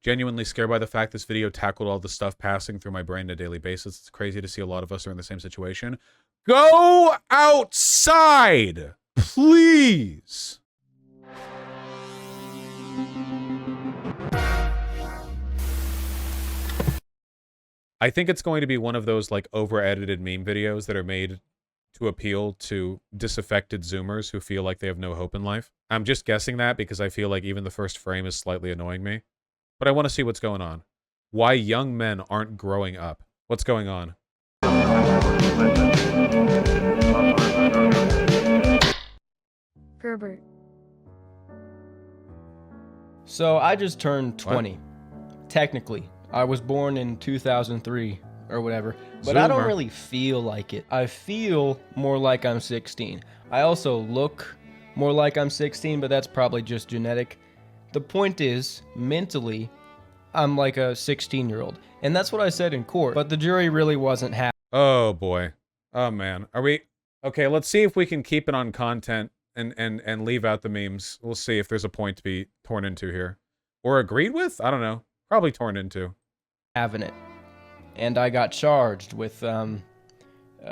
genuinely scared by the fact this video tackled all the stuff passing through my brain on a daily basis. It's crazy to see a lot of us are in the same situation. Go outside, please. I think it's going to be one of those like over-edited meme videos that are made to appeal to disaffected Zoomers who feel like they have no hope in life. I'm just guessing that because I feel like even the first frame is slightly annoying me. But I want to see what's going on. Why young men aren't growing up. What's going on? Herbert. So I just turned 20. What? Technically. I was born in 2003 or whatever, but I don't really feel like it. I feel more like I'm 16. I also look more like I'm 16, but that's probably just genetic. The point is, mentally, I'm like a 16-year-old. And that's what I said in court, but the jury really wasn't happy. Oh boy. Oh man. Are we... Okay, let's see if we can keep it on content and leave out the memes. We'll see if there's a point to be torn into here. Or agreed with? I don't know. Probably torn into. Having it. And I got charged with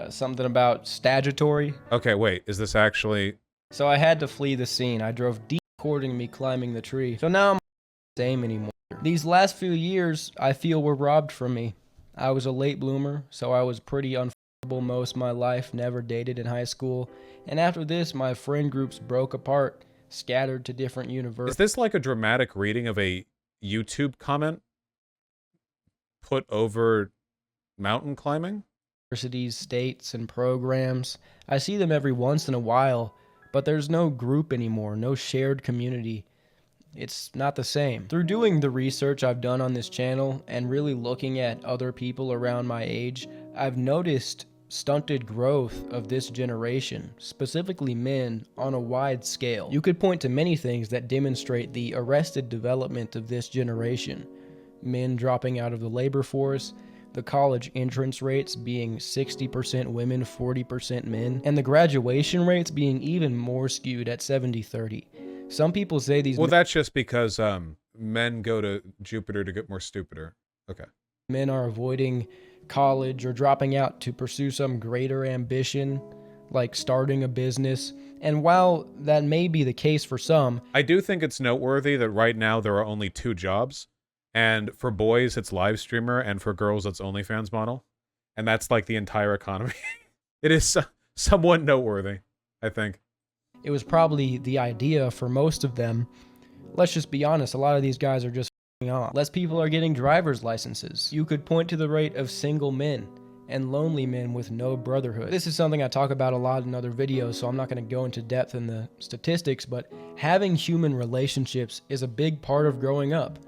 something about statutory. Okay, wait. Is this actually... So I had to flee the scene. I drove deep recording me climbing the tree. So now I'm not the same anymore. These last few years, I feel were robbed from me. I was a late bloomer, so I was pretty unfuckable most of my life, never dated in high school. And after this, my friend groups broke apart, scattered to different universities. Is this like a dramatic reading of a YouTube comment put over mountain climbing? Universities, states, and programs. I see them every once in a while, but there's no group anymore, no shared community. It's not the same. Through doing the research I've done on this channel and really looking at other people around my age, I've noticed stunted growth of this generation, specifically men, on a wide scale. You could point to many things that demonstrate the arrested development of this generation. Men dropping out of the labor force, the college entrance rates being 60% women, 40% men, and the graduation rates being even more skewed at 70-30. Some people say these... Well, that's just because men go to Jupiter to get more stupider. Okay. Men are avoiding college or dropping out to pursue some greater ambition, like starting a business. And while that may be the case for some... I do think it's noteworthy that right now there are only 2 jobs. And for boys, it's live streamer, and for girls, it's OnlyFans model. And that's like the entire economy. It is somewhat noteworthy, I think. It was probably the idea for most of them. Let's just be honest, a lot of these guys are just f***ing off. Less people are getting driver's licenses. You could point to the rate of single men and lonely men with no brotherhood. This is something I talk about a lot in other videos, so I'm not going to go into depth in the statistics, but having human relationships is a big part of growing up.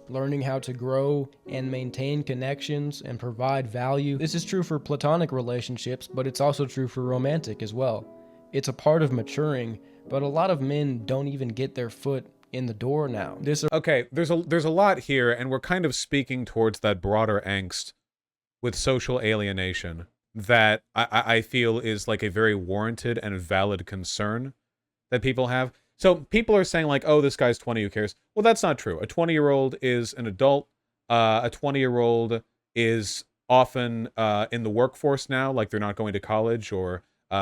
Learning how to grow and maintain connections and provide value. This is true for platonic relationships, but it's also true for romantic as well. It's a part of maturing, but a lot of men don't even get their foot in the door now. Okay, there's a lot here, and we're kind of speaking towards that broader angst with social alienation that I feel is like a very warranted and valid concern that people have. So people are saying like, oh, this guy's 20, who cares? Well, that's not true. A 20-year-old is an adult. A 20-year-old is often in the workforce now, like they're not going to college, or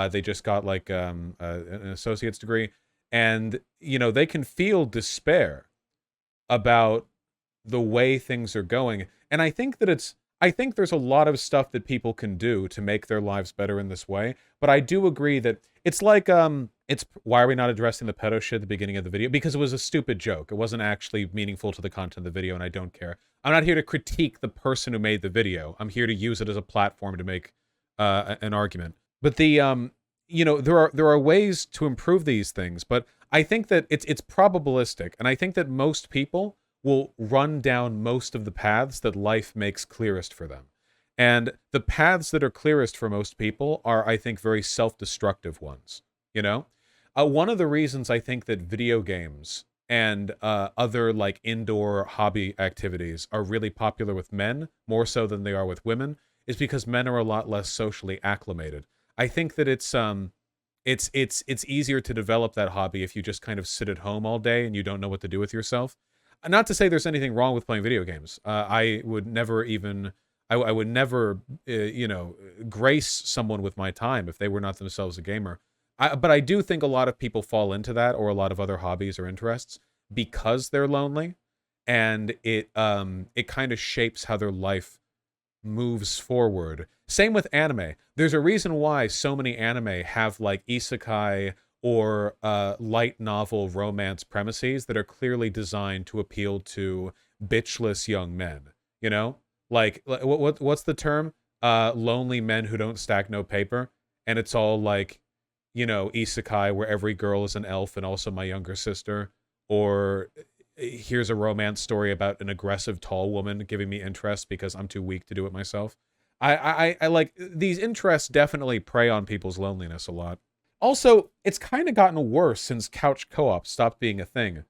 they just got like an associate's degree. And, you know, they can feel despair about the way things are going. And I think that I think there's a lot of stuff that people can do to make their lives better in this way. But I do agree that it's like, why are we not addressing the pedo shit at the beginning of the video? Because it was a stupid joke. It wasn't actually meaningful to the content of the video, and I don't care. I'm not here to critique the person who made the video. I'm here to use it as a platform to make an argument. But the, you know, there are ways to improve these things, but I think that it's probabilistic, and I think that most people will run down most of the paths that life makes clearest for them. And the paths that are clearest for most people are, I think, very self-destructive ones, you know? One of the reasons I think that video games and other like indoor hobby activities are really popular with men, more so than they are with women, is because men are a lot less socially acclimated. I think that it's easier to develop that hobby if you just kind of sit at home all day and you don't know what to do with yourself. Not to say there's anything wrong with playing video games. I would never even, I would never, grace someone with my time if they were not themselves a gamer. But I do think a lot of people fall into that, or a lot of other hobbies or interests, because they're lonely, and it kind of shapes how their life moves forward. Same with anime. There's a reason why so many anime have like isekai or light novel romance premises that are clearly designed to appeal to bitchless young men. You know, like what's the term? Lonely men who don't stack no paper, and it's all like, isekai where every girl is an elf and also my younger sister, or here's a romance story about an aggressive tall woman giving me interest because I'm too weak to do it myself. I like these interests definitely prey on people's loneliness a lot. Also, it's kind of gotten worse since couch co-op stopped being a thing.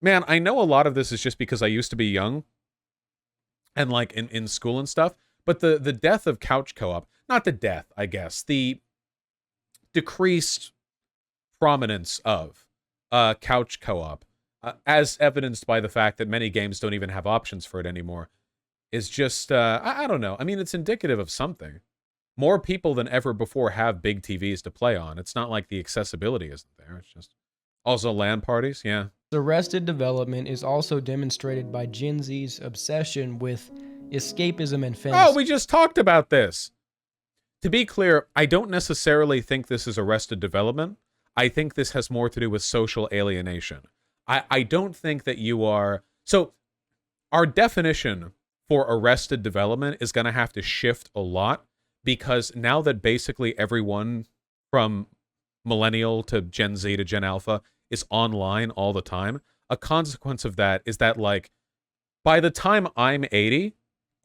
Man, I know a lot of this is just because I used to be young and like in school and stuff, but the death of couch co-op, not the death, I guess, the decreased prominence of couch co-op, as evidenced by the fact that many games don't even have options for it anymore, is just, I don't know. I mean, it's indicative of something. More people than ever before have big TVs to play on. It's not like the accessibility isn't there. It's just also LAN parties. Yeah. Arrested development is also demonstrated by Gen Z's obsession with escapism and fantasy. Oh, we just talked about this. To be clear, I don't necessarily think this is arrested development. I think this has more to do with social alienation. I don't think that you are... So, our definition for arrested development is going to have to shift a lot, because now that basically everyone from millennial to Gen Z to Gen Alpha is online all the time, a consequence of that is that, like, by the time I'm 80,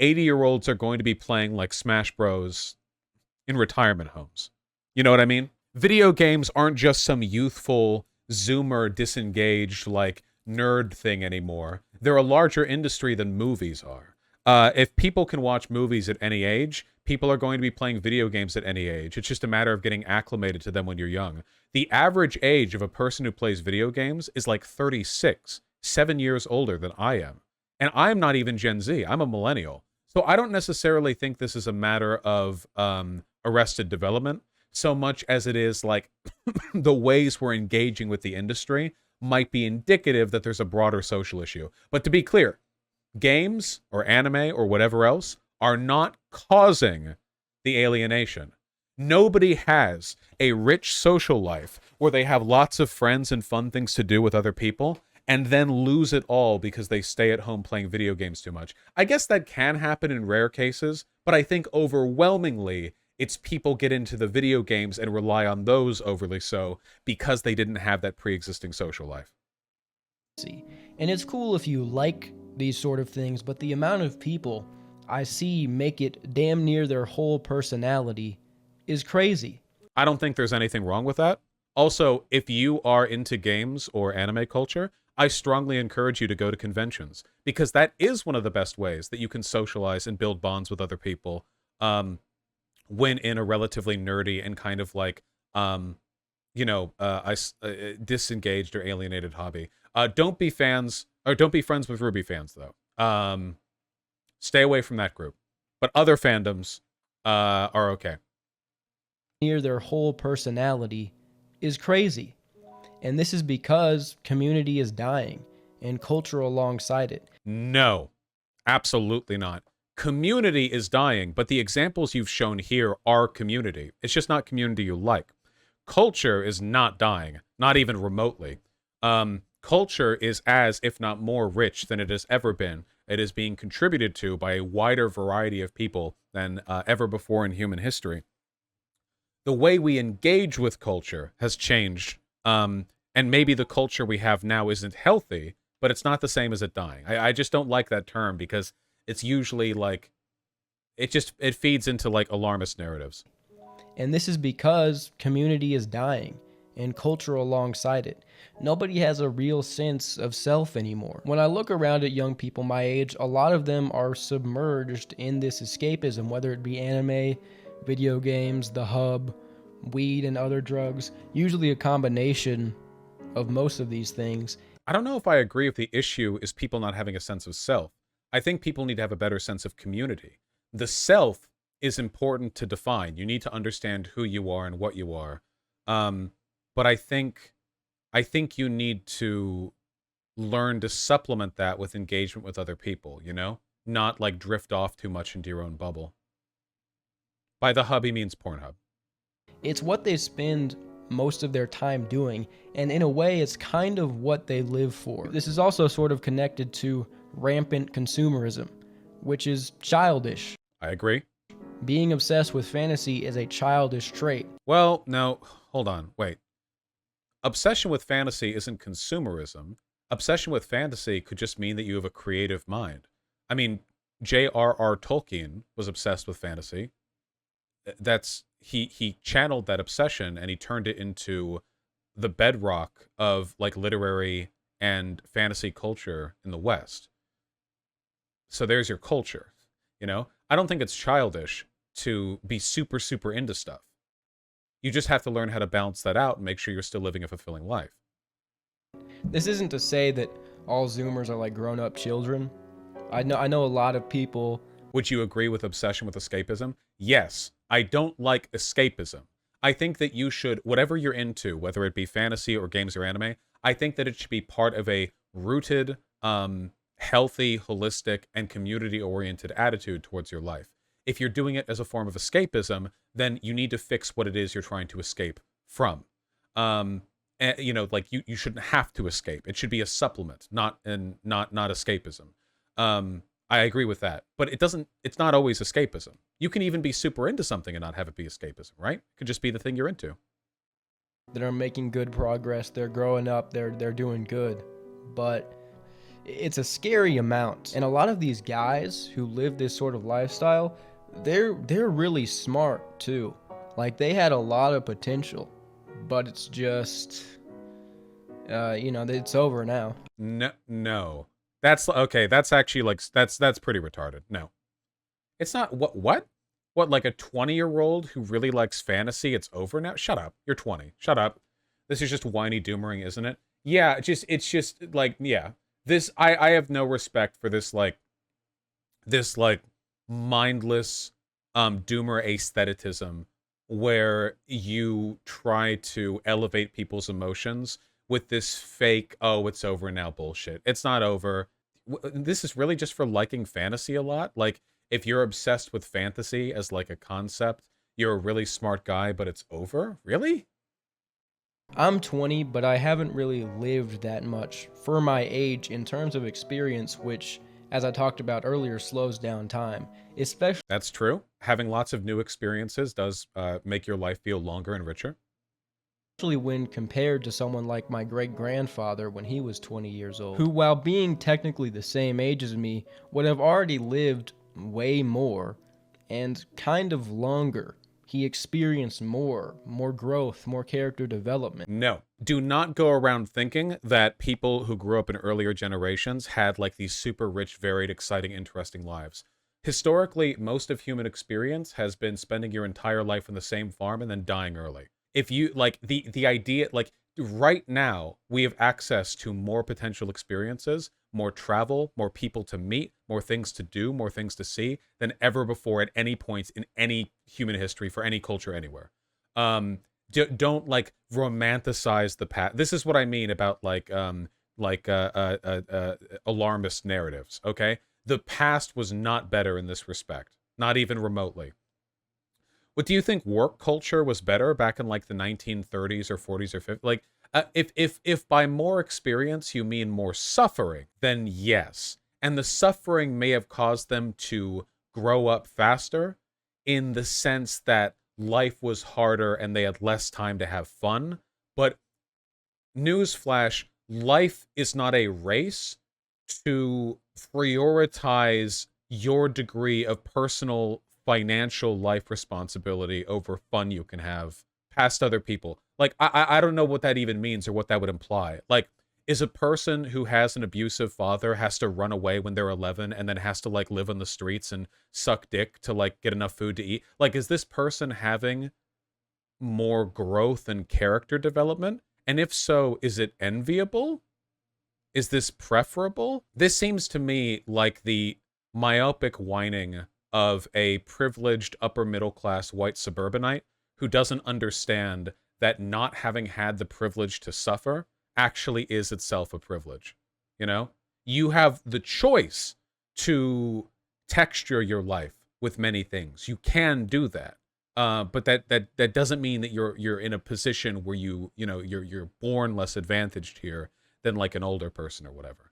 80-year-olds are going to be playing, like, Smash Bros. In retirement homes. You know what I mean? Video games aren't just some youthful, Zoomer, disengaged, like, nerd thing anymore. They're a larger industry than movies are. If people can watch movies at any age, people are going to be playing video games at any age. It's just a matter of getting acclimated to them when you're young. The average age of a person who plays video games is like 36, 7 years older than I am. And I'm not even Gen Z. I'm a millennial. So I don't necessarily think this is a matter of arrested development so much as it is like the ways we're engaging with the industry might be indicative that there's a broader social issue. But to be clear, games or anime or whatever else are not causing the alienation. Nobody has a rich social life where they have lots of friends and fun things to do with other people and then lose it all because they stay at home playing video games too much. I guess that can happen in rare cases, but I think overwhelmingly it's people get into the video games and rely on those overly so because they didn't have that pre-existing social life. And it's cool if you like these sort of things, but the amount of people I see make it damn near their whole personality is crazy. I don't think there's anything wrong with that. Also, if you are into games or anime culture, I strongly encourage you to go to conventions, because that is one of the best ways that you can socialize and build bonds with other people when in a relatively nerdy and kind of like, disengaged or alienated hobby. Don't be friends with Ruby fans, though. Stay away from that group. But other fandoms are okay. Near their whole personality is crazy. And this is because community is dying and culture alongside it. No, absolutely not. Community is dying, but the examples you've shown here are community. It's just not community you like. Culture is not dying, not even remotely. Culture is as, if not more, rich than it has ever been. It is being contributed to by a wider variety of people than ever before in human history. The way we engage with culture has changed, and maybe the culture we have now isn't healthy, but it's not the same as it dying. I just don't like that term, because it's usually like, it feeds into like alarmist narratives. And this is because community is dying and culture alongside it. Nobody has a real sense of self anymore. When I look around at young people my age, a lot of them are submerged in this escapism, whether it be anime, video games, the hub, weed, and other drugs, usually a combination of most of these things. I don't know if I agree if the issue is people not having a sense of self. I think people need to have a better sense of community. The self is important to define. You need to understand who you are and what you are. Um, but I think you need to learn to supplement that with engagement with other people, you know? Not like drift off too much into your own bubble. By the hub, he means Pornhub. It's what they spend most of their time doing, and in a way, it's kind of what they live for. This is also sort of connected to rampant consumerism, which is childish. I agree. Being obsessed with fantasy is a childish trait. Well, no, hold on, wait. Obsession with fantasy isn't consumerism. Obsession with fantasy could just mean that you have a creative mind. I mean, J.R.R. Tolkien was obsessed with fantasy. That's he channeled that obsession and he turned it into the bedrock of like literary and fantasy culture in the West. So there's your culture, you know? I don't think it's childish to be super super into stuff. You just have to learn how to balance that out and make sure you're still living a fulfilling life. This isn't to say that all Zoomers are like grown-up children. I know a lot of people. Would you agree with obsession with escapism? Yes. I don't like escapism. I think that you should, whatever you're into, whether it be fantasy or games or anime, I think that it should be part of a rooted, healthy, holistic, and community-oriented attitude towards your life. If you're doing it as a form of escapism, then you need to fix what it is you're trying to escape from. You know, like you shouldn't have to escape. It should be a supplement, not escapism. I agree with that, but it's not always escapism. You can even be super into something and not have it be escapism, right? It could just be the thing you're into. That are making good progress. They're growing up. They're doing good, but it's a scary amount. And a lot of these guys who live this sort of lifestyle, they're really smart too. Like they had a lot of potential, but it's just, it's over now. No. That's okay. That's actually like that's pretty retarded. No, it's not. What? Like a 20-year-old who really likes fantasy? It's over now. Shut up. You're 20. Shut up. This is just whiny doomering, isn't it? Yeah. It's just like yeah. This I have no respect for this mindless doomer aestheticism where you try to elevate people's emotions with this fake, oh, it's over now bullshit. It's not over. This is really just for liking fantasy a lot. Like, if you're obsessed with fantasy as like a concept, you're a really smart guy, but it's over? Really? I'm 20, but I haven't really lived that much for my age in terms of experience, which, as I talked about earlier, slows down time, especially That's true. Having lots of new experiences does make your life feel longer and richer. when compared to someone like my great-grandfather when he was 20 years old, who, while being technically the same age as me, would have already lived way more and kind of longer. He experienced more growth, more character development. No. Do not go around thinking that people who grew up in earlier generations had like these super rich, varied, exciting, interesting lives. Historically, most of human experience has been spending your entire life on the same farm and then dying early. If you like the idea, like right now, we have access to more potential experiences, more travel, more people to meet, more things to do, more things to see than ever before at any point in any human history for any culture anywhere. Don't like romanticize the past. This is what I mean about alarmist narratives. Okay, the past was not better in this respect, not even remotely. What do you think work culture was better back in like the 1930s or 40s or 50s? Like, if by more experience you mean more suffering, then yes. And the suffering may have caused them to grow up faster in the sense that life was harder and they had less time to have fun. But newsflash, life is not a race to prioritize your degree of personal financial life responsibility over fun you can have past other people. Like, I don't know what that even means or what that would imply. Like, is a person who has an abusive father has to run away when they're 11 and then has to like live on the streets and suck dick to like get enough food to eat? Like, is this person having more growth and character development? And if so, is it enviable? Is this preferable? This seems to me like the myopic whining of a privileged upper middle class white suburbanite who doesn't understand that not having had the privilege to suffer actually is itself a privilege. You know? You have the choice to texture your life with many things. You can do that. But that doesn't mean that you're in a position where you're born less advantaged here than like an older person or whatever.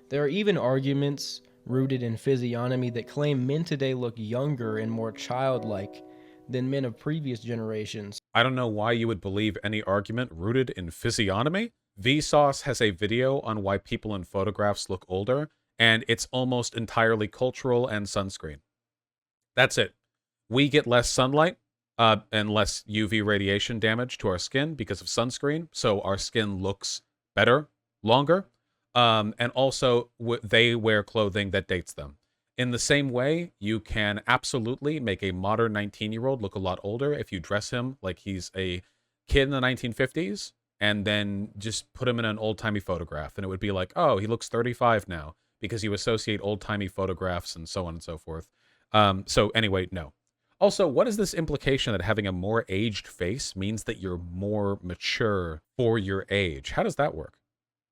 There are even arguments rooted in physiognomy that claim men today look younger and more childlike than men of previous generations. I don't know why you would believe any argument rooted in physiognomy. Vsauce has a video on why people in photographs look older, and it's almost entirely cultural and sunscreen. That's it. We get less sunlight and less UV radiation damage to our skin because of sunscreen, so our skin looks better longer. And also, they wear clothing that dates them. In the same way, you can absolutely make a modern 19-year-old look a lot older if you dress him like he's a kid in the 1950s and then just put him in an old-timey photograph. And it would be like, oh, he looks 35 now because you associate old-timey photographs and so on and so forth. So anyway, no. Also, what is this implication that having a more aged face means that you're more mature for your age? How does that work?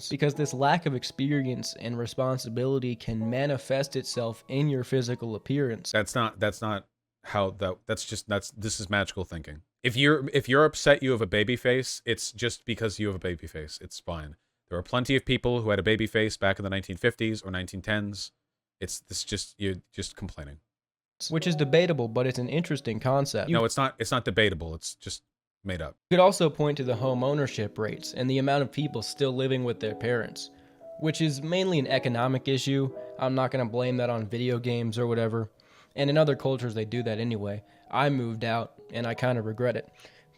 Because this lack of experience and responsibility can manifest itself in your physical appearance. That's not how this is magical thinking. If you're upset you have a baby face, it's just because you have a baby face. It's fine. There are plenty of people who had a baby face back in the 1950s or 1910s. You're just complaining. Which is debatable, but it's an interesting concept. No, it's not debatable. It's just made up. You could also point to the home ownership rates and the amount of people still living with their parents, which is mainly an economic issue. I'm not going to blame that on video games or whatever. And in other cultures, they do that anyway. I moved out, and I kind of regret it.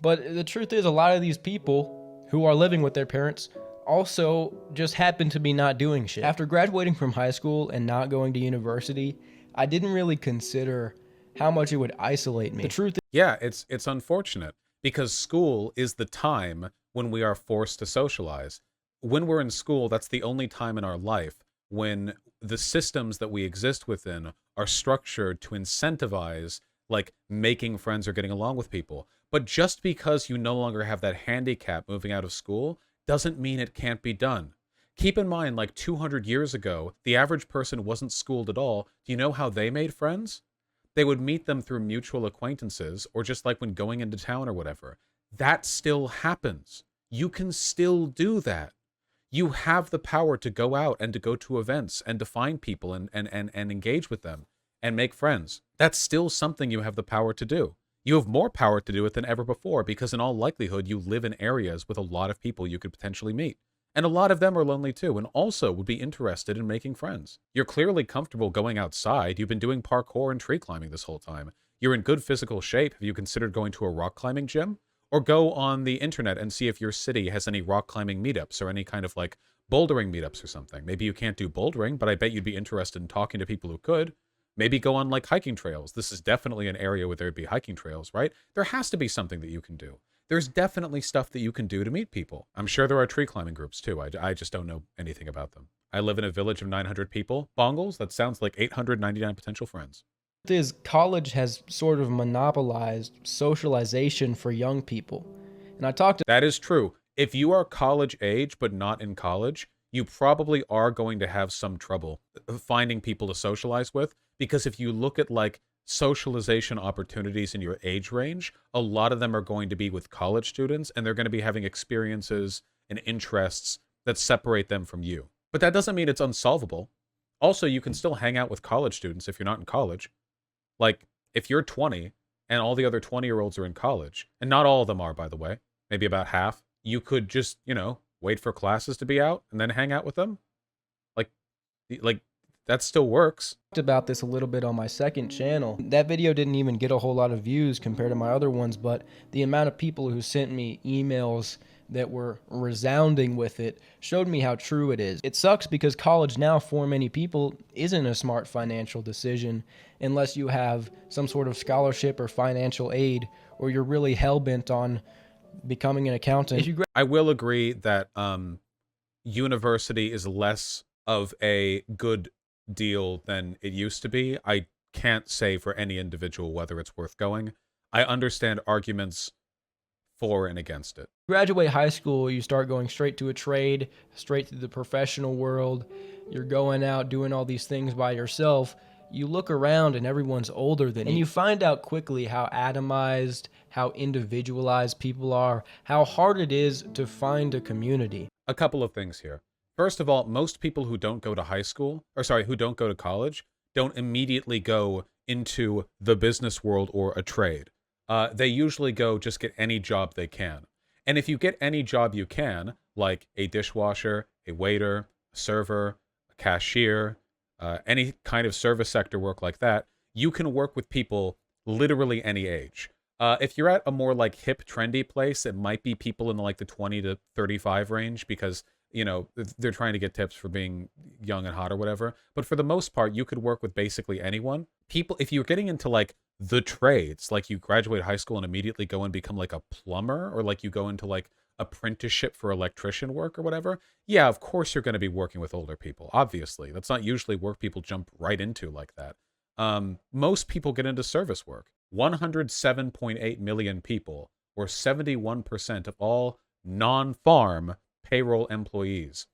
But the truth is, a lot of these people who are living with their parents also just happen to be not doing shit. After graduating from high school and not going to university, I didn't really consider how much it would isolate me. The truth is, yeah, it's unfortunate. Because school is the time when we are forced to socialize. When we're in school, that's the only time in our life when the systems that we exist within are structured to incentivize, like, making friends or getting along with people. But just because you no longer have that handicap moving out of school doesn't mean it can't be done. Keep in mind, like 200 years ago, the average person wasn't schooled at all. Do you know how they made friends? They would meet them through mutual acquaintances or just like when going into town or whatever. That still happens. You can still do that. You have the power to go out and to go to events and to find people and engage with them and make friends. That's still something you have the power to do. You have more power to do it than ever before because in all likelihood, you live in areas with a lot of people you could potentially meet. And a lot of them are lonely too, and also would be interested in making friends. You're clearly comfortable going outside. You've been doing parkour and tree climbing this whole time. You're in good physical shape. Have you considered going to a rock climbing gym? Or go on the internet and see if your city has any rock climbing meetups or any kind of like bouldering meetups or something. Maybe you can't do bouldering, but I bet you'd be interested in talking to people who could. Maybe go on like hiking trails. This is definitely an area where there'd be hiking trails, right? There has to be something that you can do. There's definitely stuff that you can do to meet people. I'm sure there are tree climbing groups too. I just don't know anything about them. I live in a village of 900 people. Bongles, that sounds like 899 potential friends. Is college has sort of monopolized socialization for young people. And I talked to That is true. If you are college age but not in college, you probably are going to have some trouble finding people to socialize with, because if you look at like socialization opportunities in your age range, a lot of them are going to be with college students, and they're going to be having experiences and interests that separate them from you. But that doesn't mean it's unsolvable. Also, you can still hang out with college students if you're not in college. Like, if you're 20 and all the other 20-year-olds are in college, and not all of them are, by the way, maybe about half, you could just, wait for classes to be out and then hang out with them. Like that still works. About this a little bit on my second channel. That video didn't even get a whole lot of views compared to my other ones, but the amount of people who sent me emails that were resounding with it showed me how true it is. It sucks because college now for many people isn't a smart financial decision unless you have some sort of scholarship or financial aid, or you're really hell-bent on becoming an accountant. I will agree that university is less of a good deal than it used to be. I can't say for any individual whether it's worth going. I understand arguments for and against it. Graduate high school, you start going straight to a trade, straight to the professional world. You're going out doing all these things by yourself. You look around and everyone's older than you. And you find out quickly how atomized, how individualized people are, how hard it is to find a community. A couple of things here. First of all, most people who don't go to high school, or sorry, who don't go to college, don't immediately go into the business world or a trade. They usually go just get any job they can. And if you get any job you can, like a dishwasher, a waiter, a server, a cashier, any kind of service sector work like that, you can work with people literally any age. If you're at a more like hip, trendy place, it might be people in like the 20 to 35 range because, you know, they're trying to get tips for being young and hot or whatever. But for the most part, you could work with basically anyone. People, if you're getting into like the trades, like you graduate high school and immediately go and become like a plumber, or like you go into like apprenticeship for electrician work or whatever, yeah, of course you're going to be working with older people. Obviously, that's not usually work people jump right into like that. Most people get into service work. 107.8 million people, or 71% of all non-farm payroll employees,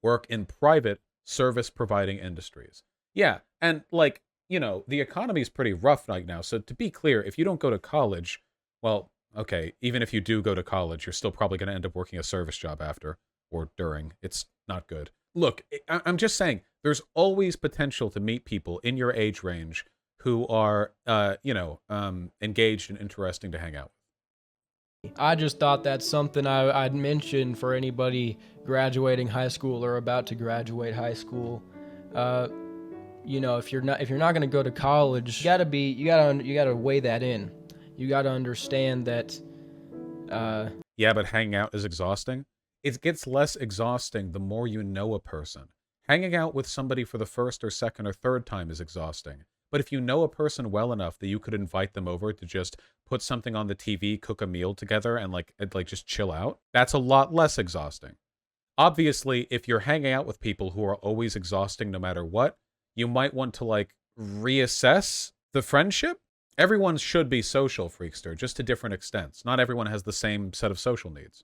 work in private service providing industries. Yeah, and like, you know, the economy is pretty rough right now. So to be clear, if you don't go to college, well, okay, even if you do go to college, you're still probably going to end up working a service job after or during. It's not good. Look, I'm just saying, there's always potential to meet people in your age range who are, engaged and interesting to hang out with. I just thought that's something I'd mention for anybody graduating high school or about to graduate high school. You know, if you're not going to go to college, you gotta weigh that in. You gotta understand that. Yeah, but hanging out is exhausting. It gets less exhausting the more you know a person. Hanging out with somebody for the first or second or third time is exhausting. But if you know a person well enough that you could invite them over to just put something on the TV, cook a meal together, and like just chill out, that's a lot less exhausting. Obviously, if you're hanging out with people who are always exhausting no matter what, you might want to like reassess the friendship. Everyone should be social, Freakster, just to different extents. Not everyone has the same set of social needs.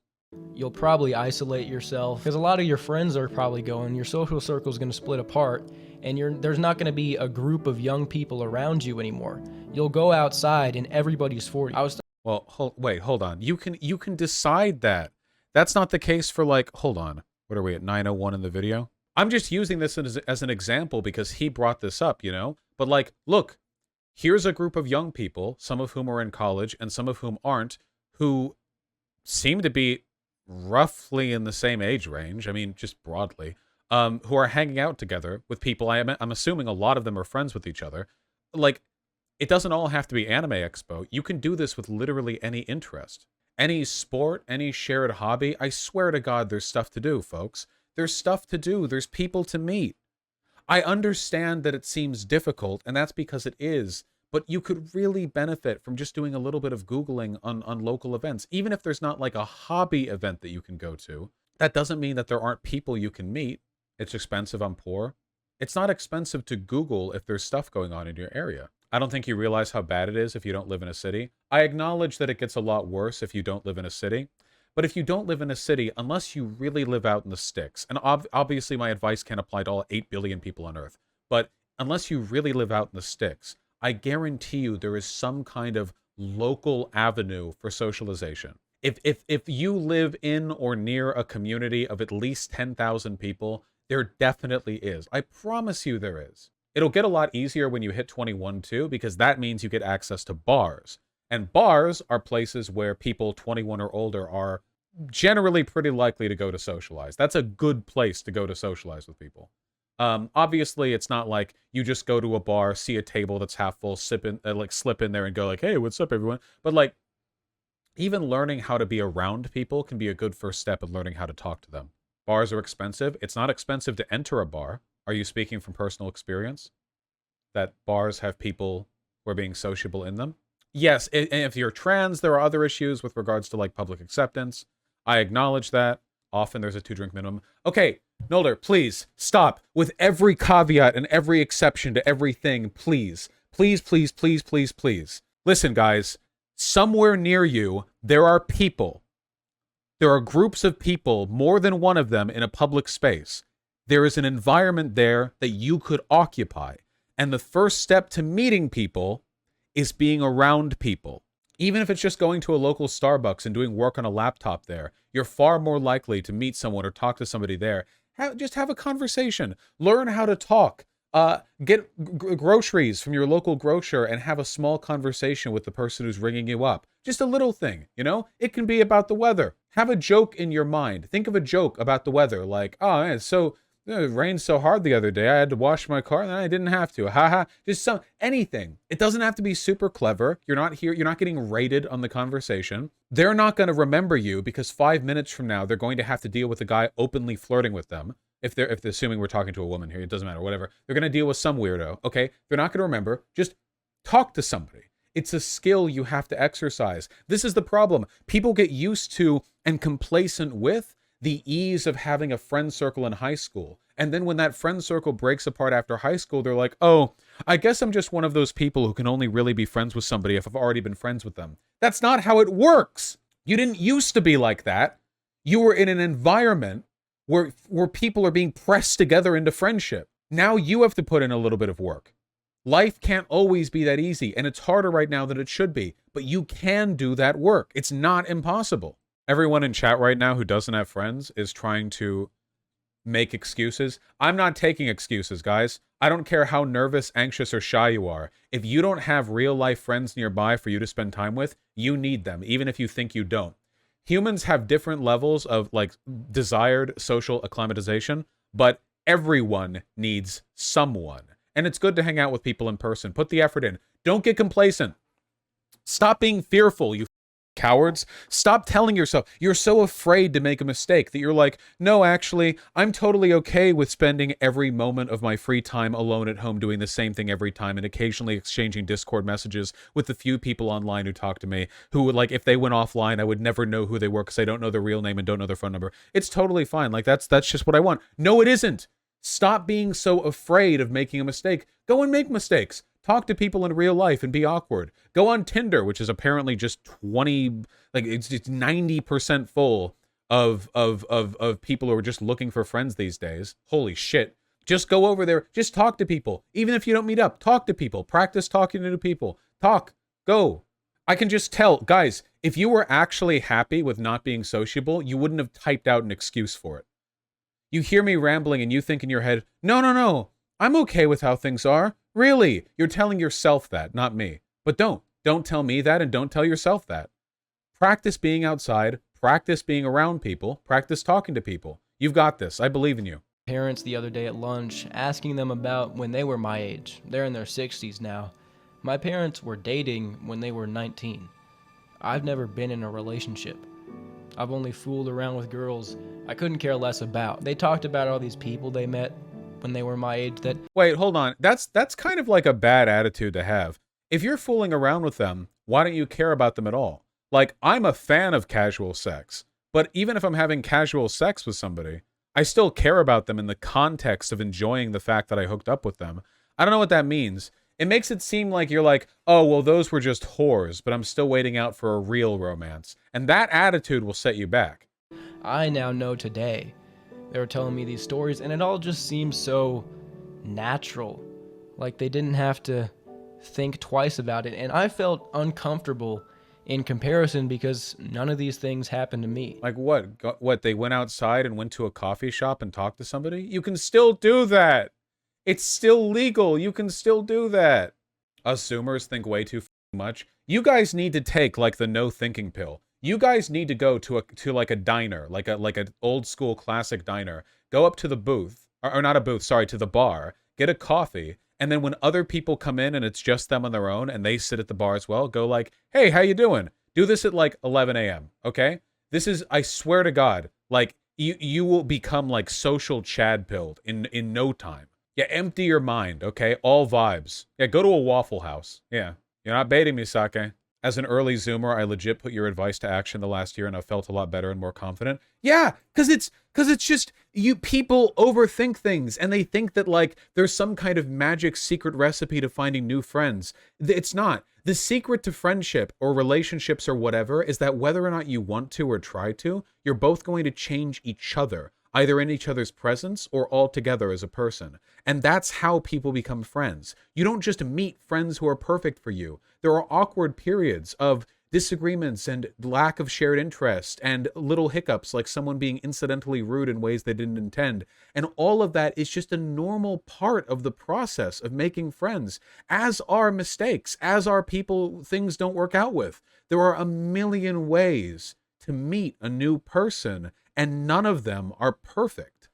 You'll probably isolate yourself because a lot of your friends are probably going. Your social circle is going to split apart, and there's not going to be a group of young people around you anymore. You'll go outside, and everybody's 40. Well, hold on. You can decide that. That's not the case for like. Hold on. What are we at 9:01 in the video? I'm just using this as an example because he brought this up, you know. But like, look, here's a group of young people, some of whom are in college and some of whom aren't, who seem to be roughly in the same age range, I mean, just broadly, who are hanging out together with people. I'm assuming a lot of them are friends with each other. Like, it doesn't all have to be Anime Expo. You can do this with literally any interest. Any sport, any shared hobby. I swear to God, there's stuff to do, folks. There's stuff to do. There's people to meet. I understand that it seems difficult, and that's because it is. But you could really benefit from just doing a little bit of Googling on local events. Even if there's not like a hobby event that you can go to, that doesn't mean that there aren't people you can meet. It's expensive, I'm poor. It's not expensive to Google if there's stuff going on in your area. I don't think you realize how bad it is if you don't live in a city. I acknowledge that it gets a lot worse if you don't live in a city. But if you don't live in a city, unless you really live out in the sticks, and obviously my advice can't apply to all 8 billion people on Earth, but unless you really live out in the sticks, I guarantee you there is some kind of local avenue for socialization. If you live in or near a community of at least 10,000 people, there definitely is. I promise you there is. It'll get a lot easier when you hit 21 too, because that means you get access to bars. And bars are places where people 21 or older are generally pretty likely to go to socialize. That's a good place to go to socialize with people. Obviously, it's not like you just go to a bar, see a table that's half full, slip in there and go like, hey, what's up, everyone? But like, even learning how to be around people can be a good first step in learning how to talk to them. Bars are expensive. It's not expensive to enter a bar. Are you speaking from personal experience? That bars have people who are being sociable in them? Yes, and if you're trans, there are other issues with regards to like public acceptance. I acknowledge that. Often there's a 2-drink minimum. Okay, Nolder, please stop with every caveat and every exception to everything, please. Please, please, please, please, please. Listen, guys, somewhere near you, there are people. There are groups of people, more than one of them, in a public space. There is an environment there that you could occupy. And the first step to meeting people is being around people. Even if it's just going to a local Starbucks and doing work on a laptop there, you're far more likely to meet someone or talk to somebody there. Just have a conversation. Learn how to talk. Get groceries from your local grocer and have a small conversation with the person who's ringing you up. Just a little thing, you know? It can be about the weather. Have a joke in your mind. Think of a joke about the weather, like, oh, man, it rained so hard the other day, I had to wash my car, and I didn't have to. Haha. Just anything. It doesn't have to be super clever. You're not getting rated on the conversation. They're not going to remember you because 5 minutes from now, they're going to have to deal with a guy openly flirting with them. If they're assuming we're talking to a woman here, it doesn't matter, whatever. They're going to deal with some weirdo, okay? They're not going to remember. Just talk to somebody. It's a skill you have to exercise. This is the problem. People get used to and complacent with the ease of having a friend circle in high school. And then when that friend circle breaks apart after high school, they're like, oh, I guess I'm just one of those people who can only really be friends with somebody if I've already been friends with them. That's not how it works. You didn't used to be like that. You were in an environment where people are being pressed together into friendship. Now you have to put in a little bit of work. Life can't always be that easy, and it's harder right now than it should be. But you can do that work. It's not impossible. Everyone in chat right now who doesn't have friends is trying to make excuses. I'm not taking excuses, guys. I don't care how nervous, anxious, or shy you are. If you don't have real-life friends nearby for you to spend time with, you need them, even if you think you don't. Humans have different levels of, like, desired social acclimatization, but everyone needs someone. And it's good to hang out with people in person. Put the effort in. Don't get complacent. Stop being fearful, you cowards. Stop telling yourself you're so afraid to make a mistake that you're like, no, actually, I'm totally okay with spending every moment of my free time alone at home doing the same thing every time and occasionally exchanging Discord messages with the few people online who talk to me, who would, like, if they went offline, I would never know who they were because I don't know their real name and don't know their phone number. It's totally fine. Like, that's just what I want. No, it isn't. Stop being so afraid of making a mistake. Go and make mistakes. Talk to people in real life and be awkward. Go on Tinder, which is apparently just 20, like, it's 90% full of people who are just looking for friends these days. Holy shit. Just go over there. Just talk to people. Even if you don't meet up, talk to people. Practice talking to people. Talk. Go. I can just tell. Guys, if you were actually happy with not being sociable, you wouldn't have typed out an excuse for it. You hear me rambling and you think in your head, no, I'm okay with how things are. Really? You're telling yourself that, not me. But don't tell me that, and don't tell yourself that. Practice being outside, practice being around people, practice talking to people. You've got this. I believe in you. Parents the other day at lunch, asking them about when they were my age. They're in their 60s now. My parents were dating when they were 19. I've never been in a relationship. I've only fooled around with girls I couldn't care less about. They talked about all these people they met when they were my age that... Wait, hold on. That's kind of like a bad attitude to have. If you're fooling around with them, why don't you care about them at all? Like, I'm a fan of casual sex, but even if I'm having casual sex with somebody, I still care about them in the context of enjoying the fact that I hooked up with them. I don't know what that means. It makes it seem like you're like, oh, well, those were just whores, but I'm still waiting out for a real romance. And that attitude will set you back. I now know today. They were telling me these stories, and it all just seems so natural. Like they didn't have to think twice about it. And I felt uncomfortable in comparison because none of these things happened to me. Like what? What, they went outside and went to a coffee shop and talked to somebody? You can still do that. It's still legal. You can still do that. Us Zoomers think way too much. You guys need to take, like, the no thinking pill. You guys need to go to like a diner, like an old school classic diner. Go up to the booth, or not a booth, sorry, to the bar. Get a coffee, and then when other people come in and it's just them on their own and they sit at the bar as well, go like, "Hey, how you doing?" Do this at like 11 a.m. Okay? This is, I swear to God, like you will become like social Chad pilled in no time. Yeah, empty your mind, okay? All vibes. Yeah, go to a Waffle House. Yeah. You're not baiting me, Sake. As an early Zoomer, I legit put your advice to action the last year, and I've felt a lot better and more confident. Yeah, because it's just you people overthink things, and they think that like there's some kind of magic secret recipe to finding new friends. It's not. The secret to friendship or relationships or whatever is that whether or not you want to or try to, you're both going to change each other, either in each other's presence or altogether as a person. And that's how people become friends. You don't just meet friends who are perfect for you. There are awkward periods of disagreements and lack of shared interest and little hiccups like someone being incidentally rude in ways they didn't intend. And all of that is just a normal part of the process of making friends, as are mistakes, as are people things don't work out with. There are a million ways to meet a new person, and none of them are perfect.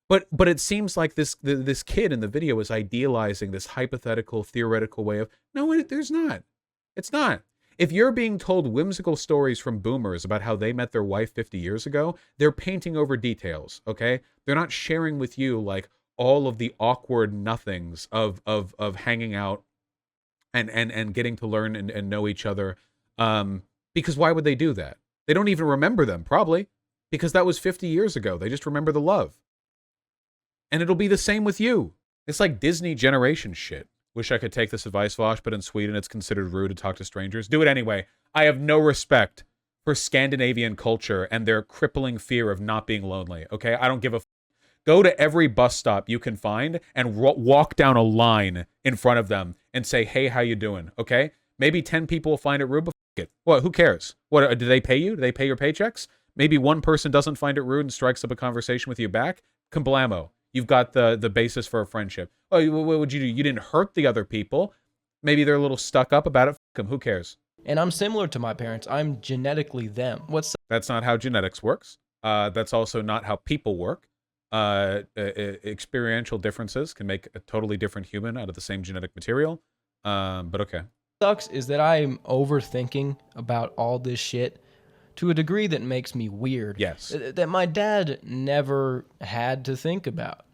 But it seems like this kid in the video is idealizing this hypothetical, theoretical way of, no, there's not. It's not. If you're being told whimsical stories from boomers about how they met their wife 50 years ago, they're painting over details, okay? They're not sharing with you, like, all of the awkward nothings of hanging out and getting to learn and know each other. Because why would they do that? They don't even remember them, probably, because that was 50 years ago. They just remember the love. And it'll be the same with you. It's like Disney generation shit. Wish I could take this advice, Vosh, but in Sweden it's considered rude to talk to strangers. Do it anyway. I have no respect for Scandinavian culture and their crippling fear of not being lonely, okay? I don't give a Go to every bus stop you can find and walk down a line in front of them and say, hey, how you doing, okay? Maybe 10 people will find it rude, but f it. What, who cares? What, do they pay you? Do they pay your paychecks? Maybe one person doesn't find it rude and strikes up a conversation with you back. Kamblamo. You've got the basis for a friendship. Oh, what would you do? You didn't hurt the other people. Maybe they're a little stuck up about it. F them. Who cares? And I'm similar to my parents. I'm genetically them. That's not how genetics works. That's also not how people work. Experiential differences can make a totally different human out of the same genetic material. But okay. Sucks is that I'm overthinking about all this shit to a degree that makes me weird. Yes. That my dad never had to think about.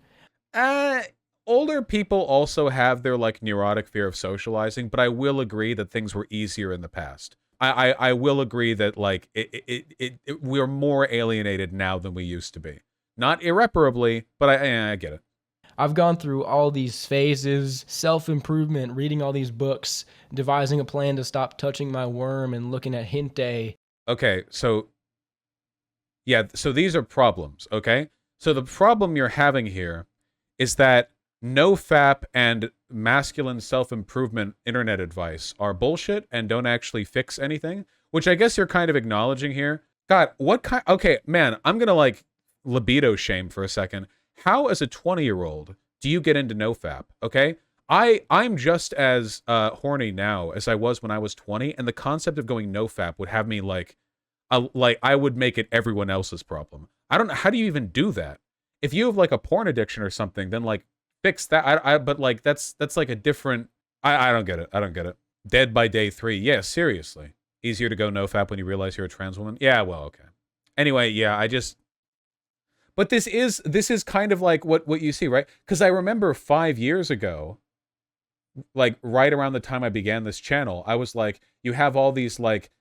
Older people also have their like neurotic fear of socializing, but I will agree that things were easier in the past. I will agree that like we're more alienated now than we used to be. Not irreparably, but I get it. I've gone through all these phases, self-improvement, reading all these books, devising a plan to stop touching my worm and looking at Hinte. Okay, so yeah, so these are problems, okay? So the problem you're having here is that NoFap and masculine self-improvement internet advice are bullshit and don't actually fix anything, which I guess you're kind of acknowledging here. God, what kind... Okay, man, I'm gonna like libido shame for a second. How, as a 20-year-old, do you get into NoFap, okay? I'm just as horny now as I was when I was 20, and the concept of going NoFap would have me like I would make it everyone else's problem. I don't know, how do you even do that? If you have like a porn addiction or something, then like fix that. But like that's like a different... I don't get it. I don't get it. Dead by day 3. Yeah, seriously. Easier to go NoFap when you realize you're a trans woman? Yeah, well, okay. Anyway, yeah, I just... But this is kind of like what you see, right? Because I remember 5 years ago, like right around the time I began this channel, I was like, you have all these like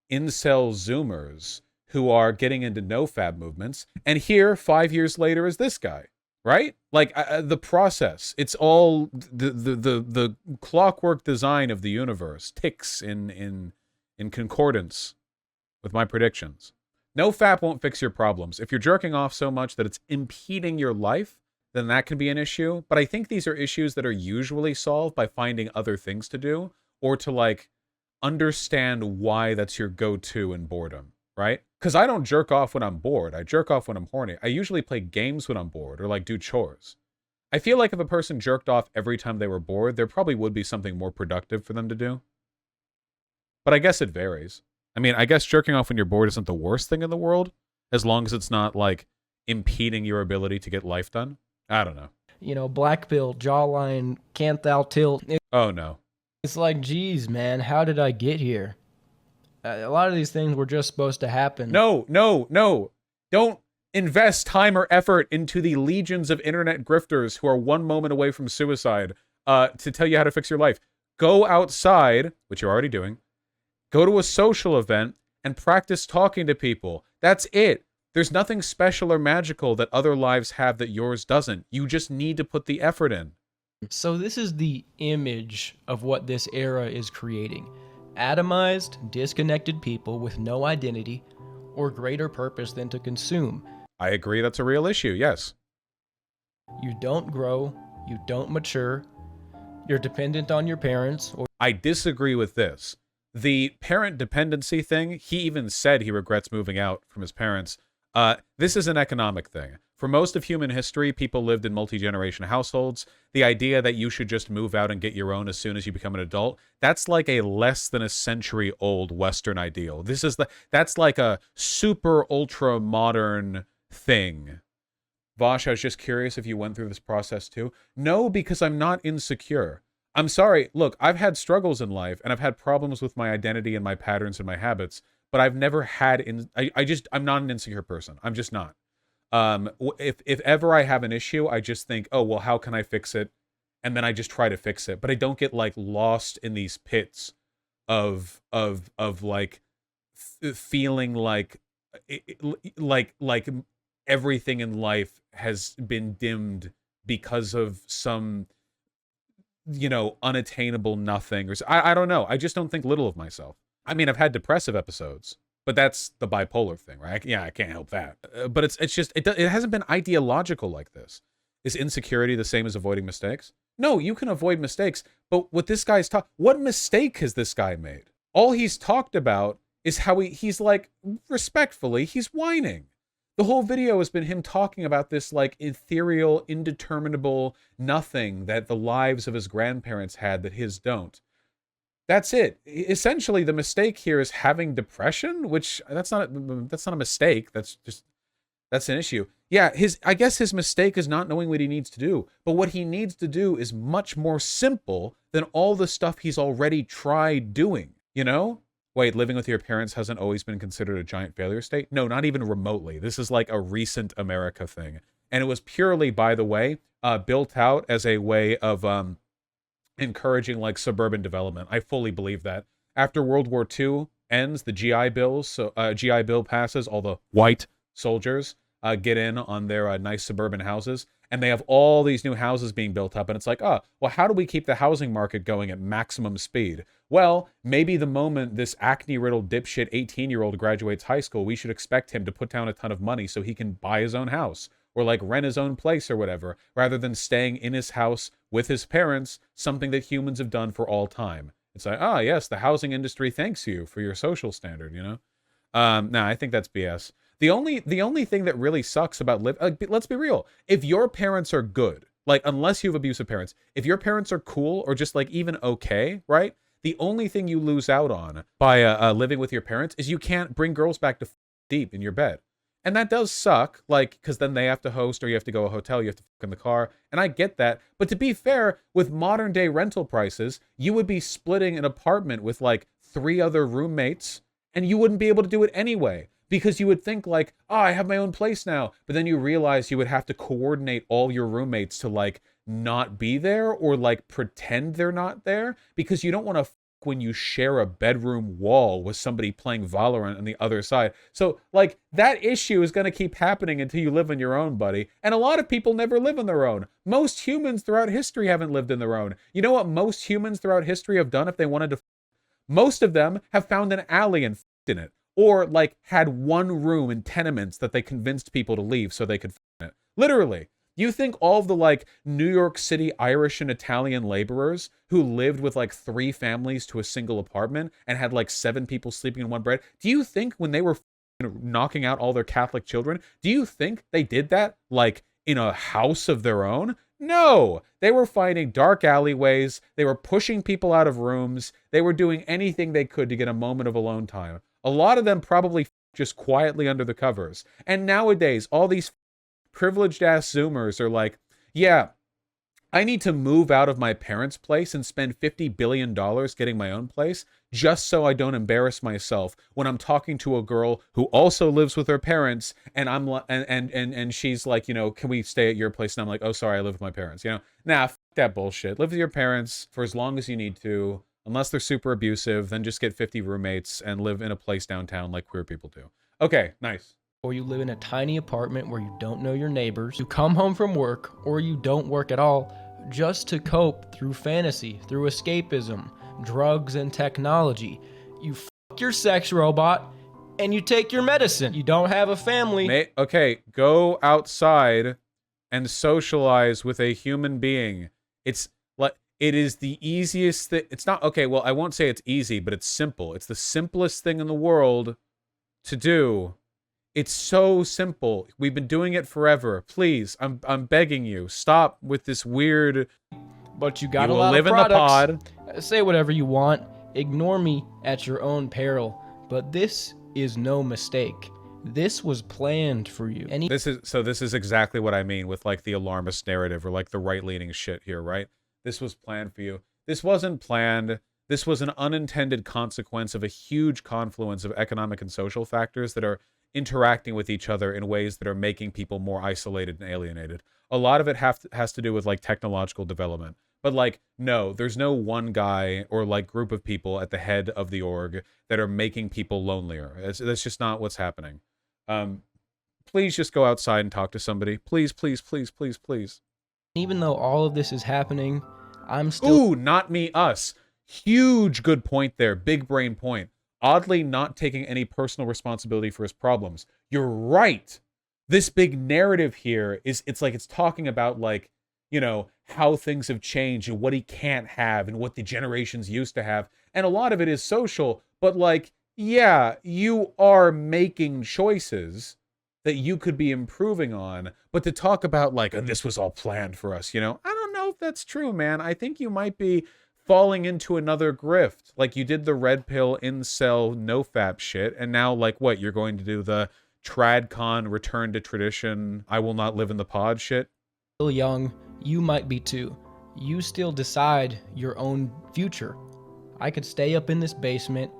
incel Zoomers who are getting into NoFap movements, and here 5 years later is this guy, right? Like the process, it's all the clockwork design of the universe ticks in concordance with my predictions. NoFap won't fix your problems. If you're jerking off so much that it's impeding your life, then that can be an issue. But I think these are issues that are usually solved by finding other things to do, or to like understand why that's your go-to in boredom, right? Because I don't jerk off when I'm bored. I jerk off when I'm horny. I usually play games when I'm bored or like do chores. I feel like if a person jerked off every time they were bored, there probably would be something more productive for them to do. But I guess it varies. I mean, I guess jerking off when you're bored isn't the worst thing in the world, as long as it's not, like, impeding your ability to get life done. I don't know. You know, black pill, jawline, can't thou tilt. Oh, no. It's like, geez, man, how did I get here? A lot of these things were just supposed to happen. No. Don't invest time or effort into the legions of internet grifters who are one moment away from suicide to tell you how to fix your life. Go outside, which you're already doing, Go to a social event and practice talking to people. That's it. There's nothing special or magical that other lives have that yours doesn't. You just need to put the effort in. So, this is the image of what this era is creating: atomized, disconnected people with no identity or greater purpose than to consume. I agree that's a real issue, yes. You don't grow, you don't mature, you're dependent on your parents, or I disagree with this. The parent dependency thing, he even said he regrets moving out from his parents. This is an economic thing. For most of human history, people lived in multi-generation households. The idea that you should just move out and get your own as soon as you become an adult, that's like a less than a century old Western ideal. That's like a super ultra modern thing. Vosh, I was just curious if you went through this process too. No, because I'm not insecure. I'm sorry. Look, I've had struggles in life and I've had problems with my identity and my patterns and my habits, but I've never had I'm not an insecure person. I'm just not. If ever I have an issue, I just think, "Oh, well, how can I fix it?" And then I just try to fix it. But I don't get like lost in these pits of like feeling like like everything in life has been dimmed because of some unattainable nothing, or I don't know. I just don't think little of myself. I mean, I've had depressive episodes, but that's the bipolar thing, right? Yeah, I can't help that. But it's just it hasn't been ideological like this. Is insecurity the same as avoiding mistakes? No, you can avoid mistakes, but what this guy's what mistake has this guy made? All he's talked about is how he's like, respectfully, he's whining. The whole video has been him talking about this like ethereal, indeterminable nothing that the lives of his grandparents had that his don't. That's it. Essentially, the mistake here is having depression, which that's not a mistake. That's an issue. Yeah, I guess his mistake is not knowing what he needs to do. But what he needs to do is much more simple than all the stuff he's already tried doing, you know? Wait, living with your parents hasn't always been considered a giant failure state? No, not even remotely. This is like a recent America thing. And it was purely, by the way, built out as a way of encouraging like suburban development. I fully believe that. After World War II ends, the GI Bills, so GI Bill passes, all the white soldiers get in on their nice suburban houses, and they have all these new houses being built up, and it's like, oh, well, how do we keep the housing market going at maximum speed? Well, maybe the moment this acne-riddled dipshit 18-year-old graduates high school, we should expect him to put down a ton of money so he can buy his own house, or like rent his own place or whatever, rather than staying in his house with his parents, something that humans have done for all time. It's like, ah, yes, the housing industry thanks you for your social standard, you know? Nah, I think that's BS. The only thing that really sucks about let's be real. If your parents are good, like unless you have abusive parents, if your parents are cool or just like even okay, right? The only thing you lose out on by living with your parents is you can't bring girls back to deep in your bed. And that does suck, like, because then they have to host or you have to go to a hotel, you have to fuck in the car. And I get that. But to be fair, with modern day rental prices, you would be splitting an apartment with like 3 other roommates and you wouldn't be able to do it anyway. Because you would think like, oh, I have my own place now. But then you realize you would have to coordinate all your roommates to like not be there or like pretend they're not there. Because you don't want to when you share a bedroom wall with somebody playing Valorant on the other side. So like that issue is going to keep happening until you live on your own, buddy. And a lot of people never live on their own. Most humans throughout history haven't lived on their own. You know what most humans throughout history have done if they wanted to? Most of them have found an alley and in it. Or like had one room in tenements that they convinced people to leave so they could in it. Literally. You think all of the like New York City Irish and Italian laborers who lived with like 3 families to a single apartment and had like 7 people sleeping in one bed, do you think when they were knocking out all their Catholic children, do you think they did that like in a house of their own? No, they were finding dark alleyways. They were pushing people out of rooms. They were doing anything they could to get a moment of alone time. A lot of them probably just quietly under the covers. And nowadays, all these privileged ass Zoomers are like, yeah, I need to move out of my parents' place and spend $50 billion getting my own place just so I don't embarrass myself when I'm talking to a girl who also lives with her parents and I'm and she's like, you know, can we stay at your place? And I'm like, oh, sorry, I live with my parents. You know, nah, f that bullshit. Live with your parents for as long as you need to. Unless they're super abusive, then just get 50 roommates and live in a place downtown like queer people do. Okay, nice. Or you live in a tiny apartment where you don't know your neighbors, you come home from work, or you don't work at all, just to cope through fantasy, through escapism, drugs, and technology. You fuck your sex robot, and you take your medicine. You don't have a family. Okay, go outside and socialize with a human being. It's like, it is the easiest thing. It's not, okay, well, I won't say it's easy, but it's simple. It's the simplest thing in the world to do. It's so simple. We've been doing it forever. Please, I'm begging you, stop with this weird. But you got You a will lot live of in the products. pod. Say whatever you want. Ignore me at your own peril. But this is no mistake. This was planned for you. This is exactly what I mean with like the alarmist narrative or like the right-leaning shit here, right? This was planned for you. This wasn't planned. This was an unintended consequence of a huge confluence of economic and social factors that are interacting with each other in ways that are making people more isolated and alienated. A lot of it has to do with like technological development. But like, no, there's no one guy or like group of people at the head of the org that are making people lonelier. That's just not what's happening. Please just go outside and talk to somebody. Please, please, please, please, please. Even though all of this is happening, I'm still... Ooh, not me, us. Huge good point there. Big brain point. Oddly not taking any personal responsibility for his problems. You're right. This big narrative here it's like it's talking about like, you know, how things have changed and what he can't have and what the generations used to have. And a lot of it is social, but like, yeah, you are making choices that you could be improving on, but to talk about like, oh, this was all planned for us, you know, I don't know if that's true, man. I think you might be falling into another grift. Like you did the red pill incel nofap shit, and now like what, you're going to do the tradcon return to tradition, I will not live in the pod shit? Still young, you might be too. You still decide your own future. I could stay up in this basement,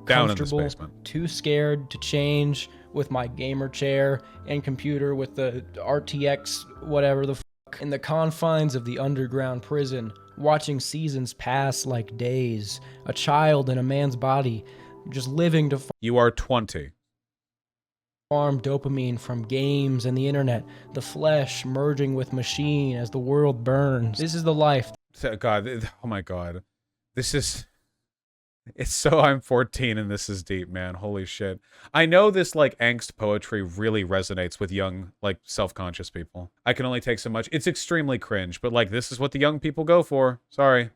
Down in this comfortable, basement. too scared to change, with my gamer chair and computer with the RTX whatever the fuck, in the confines of the underground prison, watching seasons pass like days, a child in a man's body, just living to You are 20. farm dopamine from games and the internet, the flesh merging with machine as the world burns. This is the life. God, oh my God. This is... It's so I'm 14 and this is deep, man. Holy shit. I know this, like, angst poetry really resonates with young, like, self-conscious people. I can only take so much. It's extremely cringe, but, like, this is what the young people go for. Sorry.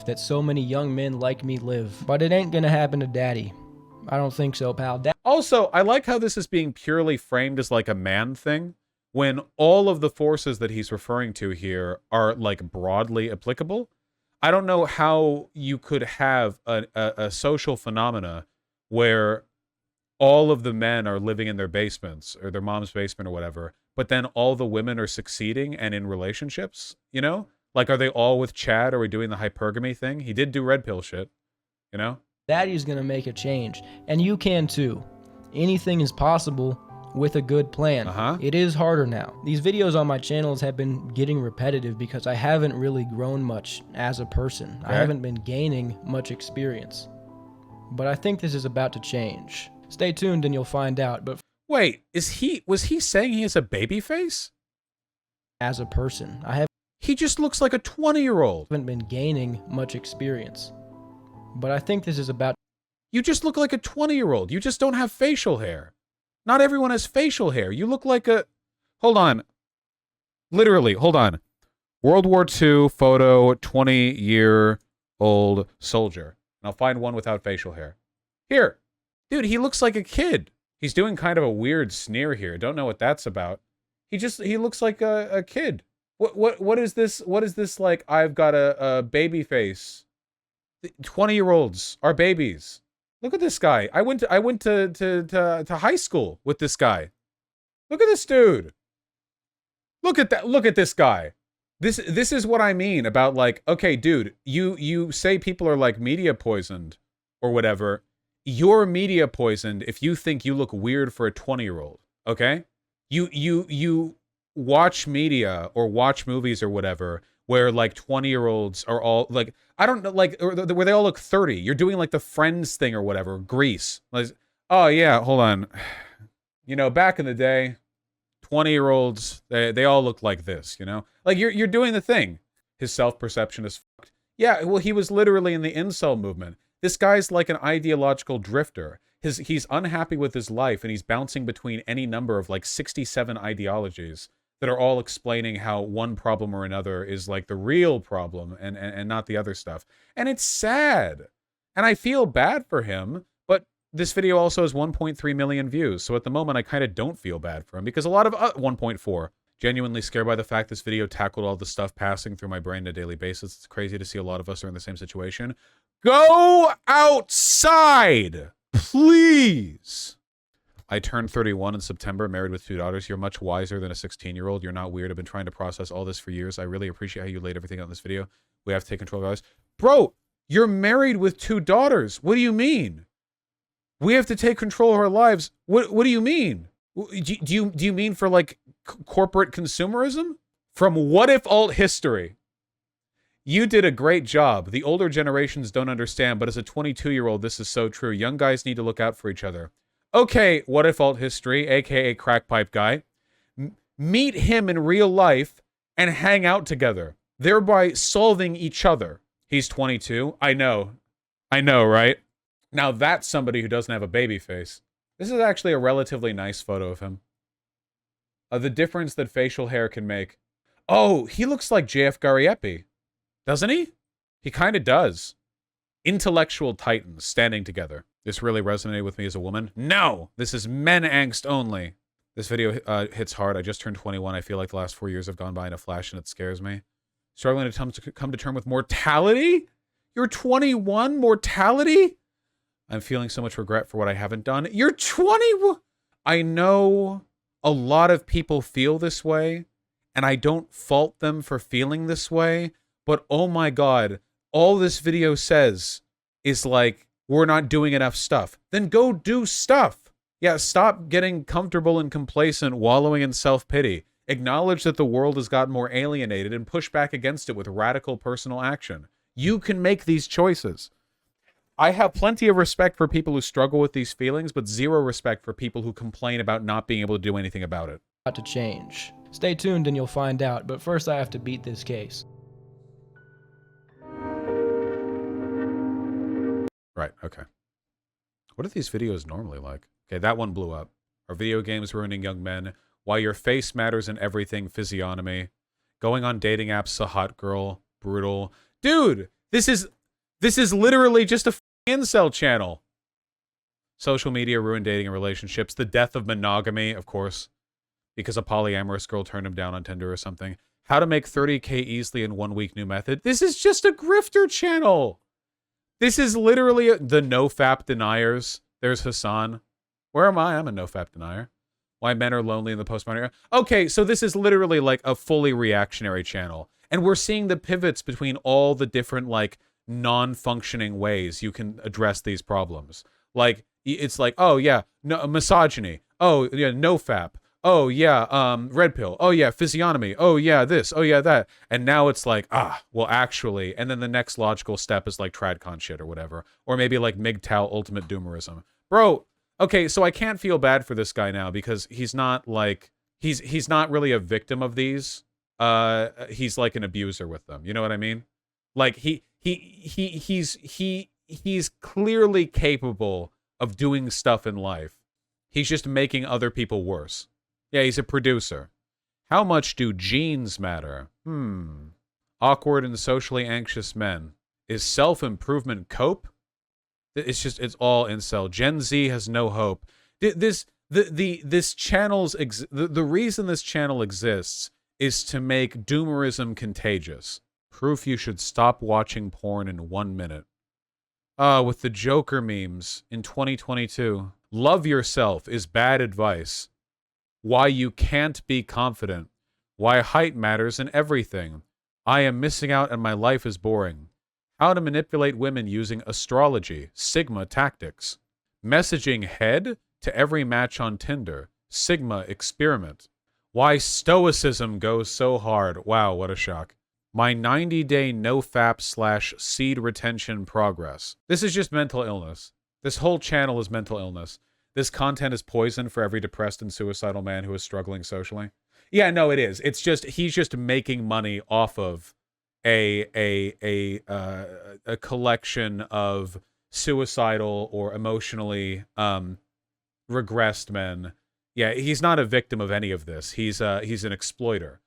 That so many young men like me live. But it ain't gonna happen to Daddy. I don't think so, pal. Also, I like how this is being purely framed as, like, a man thing, when all of the forces that he's referring to here are, like, broadly applicable. I don't know how you could have a social phenomena where all of the men are living in their basements or their mom's basement or whatever, but then all the women are succeeding and in relationships, you know? Like, are they all with Chad? Are we doing the hypergamy thing? He did do red pill shit, you know? Daddy's gonna make a change. And you can too. Anything is possible with a good plan. It is harder now. These videos on my channels have been getting repetitive because I haven't really grown much as a person. I haven't been gaining much experience. But I think this is about to change. Stay tuned and you'll find out. But wait, was he saying he has a baby face? As a person, I he just looks like a 20-year-old. Haven't been gaining much experience. But I think this is about... You just look like a 20-year-old. You just don't have facial hair. Not everyone has facial hair. You look like a... Hold on. Literally, hold on. World War II photo, 20-year-old soldier. And I'll find one without facial hair. Here. Dude, he looks like a kid. He's doing kind of a weird sneer here. Don't know what that's about. He looks like a kid. What is this? What is this like? I've got a baby face. 20-year-olds are babies. Look at this guy. I went to high school with this guy. Look at this dude. Look at that. Look at this guy. This is what I mean about like, okay, dude, you say people are like media poisoned or whatever. You're media poisoned if you think you look weird for a 20-year-old, okay? You watch media or watch movies or whatever where like 20-year-olds are all like, I don't know, like, where they all look 30. You're doing like the Friends thing or whatever, Grease. Like, oh yeah, hold on. You know, back in the day, 20-year-olds, they all look like this, you know? Like, you're doing the thing. His self-perception is fucked. Yeah, well, he was literally in the incel movement. This guy's like an ideological drifter. He's unhappy with his life, and he's bouncing between any number of like 67 ideologies that are all explaining how one problem or another is like the real problem and not the other stuff. And it's sad. And I feel bad for him, but this video also has 1.3 million views. So at the moment, I kind of don't feel bad for him because a lot of 1.4. Genuinely scared by the fact this video tackled all the stuff passing through my brain on a daily basis. It's crazy to see a lot of us are in the same situation. Go outside, please. I turned 31 in September, married with 2 daughters. You're much wiser than a 16-year-old. You're not weird. I've been trying to process all this for years. I really appreciate how you laid everything out in this video. We have to take control of our lives. Bro, you're married with 2 daughters. What do you mean? We have to take control of our lives. What do you mean? Do you mean for like corporate consumerism? From What If Alt History. You did a great job. The older generations don't understand, but as a 22-year-old, this is so true. Young guys need to look out for each other. Okay, What If Alt History, aka Crack Pipe Guy. Meet him in real life and hang out together, thereby solving each other. He's 22. I know, right? Now that's somebody who doesn't have a baby face. This is actually a relatively nice photo of him. The difference that facial hair can make. Oh, he looks like JF Gariepi. Doesn't he? He kind of does. Intellectual titans standing together. This really resonated with me as a woman. No! This is men angst only. This video hits hard. I just turned 21. I feel like the last 4 years have gone by in a flash and it scares me. Struggling to come to terms with mortality? You're 21? Mortality? I'm feeling so much regret for what I haven't done. You're 20? I know a lot of people feel this way, and I don't fault them for feeling this way, but oh my god, all this video says is like, we're not doing enough stuff. Then go do stuff. Yeah, stop getting comfortable and complacent, wallowing in self-pity. Acknowledge that the world has gotten more alienated and push back against it with radical personal action. You can make these choices. I have plenty of respect for people who struggle with these feelings, but zero respect for people who complain about not being able to do anything about it. To change. Stay tuned and you'll find out, but first I have to beat this case. Right, okay. What are these videos normally like? Okay, that one blew up. Are video games ruining young men? Why your face matters in everything, physiognomy. Going on dating apps, a hot girl, brutal. Dude, this is literally just a incel channel. Social media ruined dating and relationships. The death of monogamy, of course, because a polyamorous girl turned him down on Tinder or something. How to make 30K easily in 1 week, new method. This is just a grifter channel. This is literally the nofap deniers. There's Hassan. Where am I? I'm a nofap denier. Why men are lonely in the postmodern era. Okay, so this is literally like a fully reactionary channel. And we're seeing the pivots between all the different like non-functioning ways you can address these problems. Like, it's like, oh yeah, no, misogyny. Oh yeah, nofap. Oh yeah, red pill. Oh yeah, physiognomy. Oh yeah, this. Oh yeah, that. And now it's like, well actually, and then the next logical step is like tradcon shit or whatever. Or maybe like MGTOW ultimate doomerism. Bro, okay, so I can't feel bad for this guy now because he's not like, he's not really a victim of these. He's like an abuser with them. You know what I mean? Like he's clearly capable of doing stuff in life. He's just making other people worse. Yeah, he's a producer. How much do genes matter? Awkward and socially anxious men. Is self-improvement cope? It's all incel. Gen Z has no hope. The reason this channel exists is to make doomerism contagious. Proof you should stop watching porn in 1 minute. With the Joker memes in 2022. Love yourself is bad advice. Why you can't be confident. Why height matters in everything. I am missing out and my life is boring. How to manipulate women using astrology. Sigma tactics. Messaging head to every match on Tinder. Sigma experiment. Why stoicism goes so hard. Wow, what a shock. My 90-day nofap / seed retention progress. This is just mental illness. This whole channel is mental illness. This content is poison for every depressed and suicidal man who is struggling socially. Yeah, no, it is. It's just he's just making money off of a collection of suicidal or emotionally regressed men. Yeah, he's not a victim of any of this. He's an exploiter.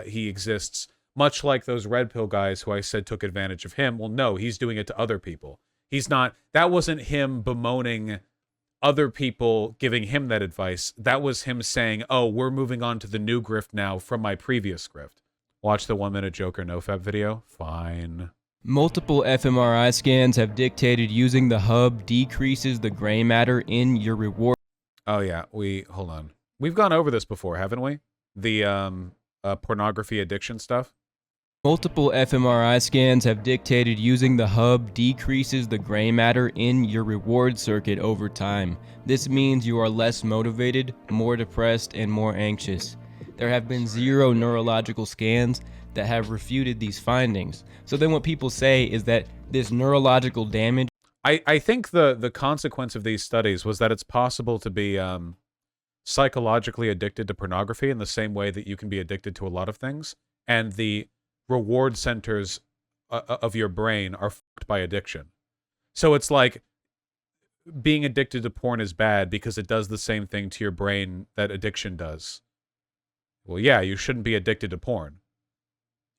He exists much like those red pill guys who I said took advantage of him. Well, no, he's doing it to other people. He's not. That wasn't him bemoaning other people giving him that advice. That was him saying, "Oh, we're moving on to the new grift now from my previous grift." Watch the 1-minute Joker nofap video. Fine. Multiple fMRI scans have dictated using the hub decreases the gray matter in your reward. Oh yeah, hold on. We've gone over this before, haven't we? The pornography addiction stuff. Multiple fMRI scans have dictated using the hub decreases the gray matter in your reward circuit over time. This means you are less motivated, more depressed, and more anxious. There have been 0 neurological scans that have refuted these findings. So then what people say is that this neurological damage... I think the consequence of these studies was that it's possible to be psychologically addicted to pornography in the same way that you can be addicted to a lot of things. And the reward centers of your brain are fucked by addiction. So it's like being addicted to porn is bad because it does the same thing to your brain that addiction does. Well, yeah, you shouldn't be addicted to porn.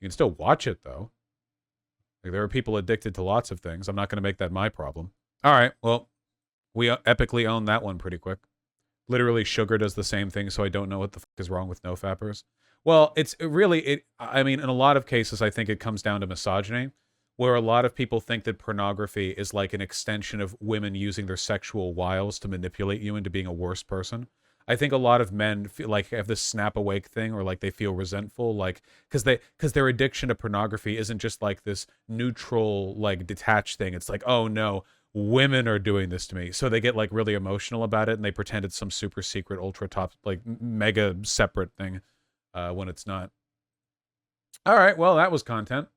You can still watch it, though. Like, there are people addicted to lots of things. I'm not going to make that my problem. All right, well, we epically own that one pretty quick. Literally, sugar does the same thing, so I don't know what the fuck is wrong with nofappers. Well, I mean, in a lot of cases, I think it comes down to misogyny, where a lot of people think that pornography is like an extension of women using their sexual wiles to manipulate you into being a worse person. I think a lot of men feel like have this snap awake thing, or like they feel resentful, like because their addiction to pornography isn't just like this neutral, like detached thing. It's like, oh no, women are doing this to me, so they get like really emotional about it, and they pretend it's some super secret, ultra top, like mega separate thing, when it's not. All right, well, that was content.